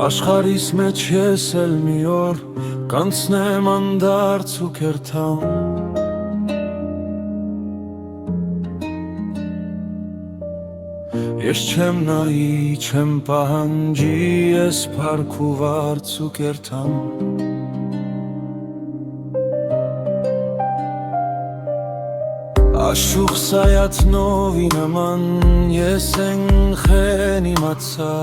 Աշխարհիս մեջ ես էլ մի օր կանցնեմ անդարձ ու կերտամ Ես չեմ նայի, չեմ պահանջի, ես փառք ու վարձ ու կերտամ Աշուխ սայաթնովի նման ես ենխեն իմացա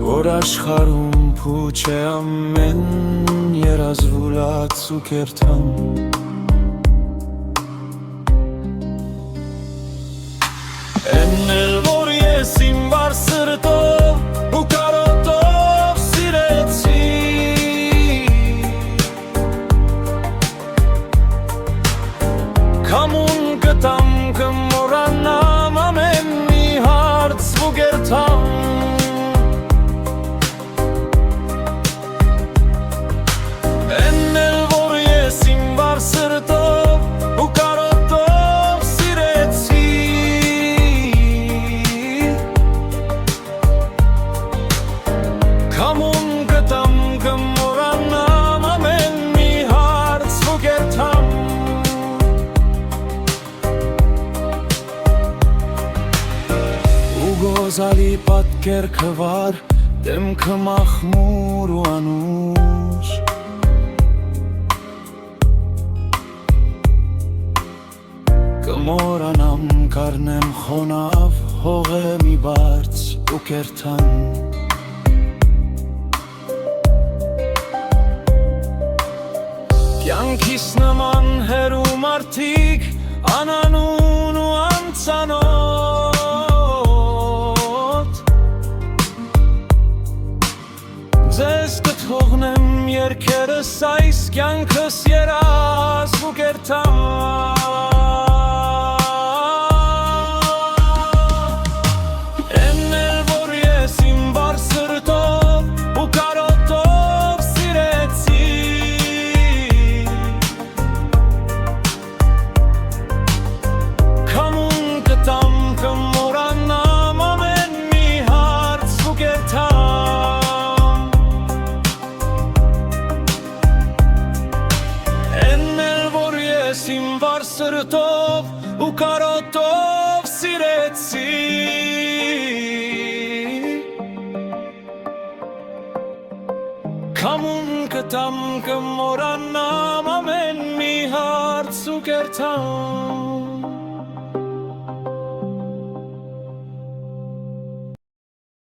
Որ աշխարհում փուչ է ամեն երազվուլած ու կերտամ Էն էլ որ ես իմ վար սրտով ու կարոտով սիրեցի Քամուն գտամ կմոռանամ ամեն մի հարց ու կերտամ Սրտով ու կարոտով սիրեցի Քամուն գտամ կմոռանամ ամեն մի հարց ու կերտամ Ու գոզալի պատկեր քվար դեմքը մախմուր ու անուշ Կմորանամ կարնեմ խոնավ հողեմի բարձ ու կերտան Կյանքիս նման հերու մարդիկ անանուն ու անծանոթ Ձեզ կթողնեմ երկերս այս կյանքս երազ ու կերտան Իմ վար սրտով ու կարոտով սիրեցի Քամուն կտամ կմոռանամ ամեն մի հարց ու կերտամ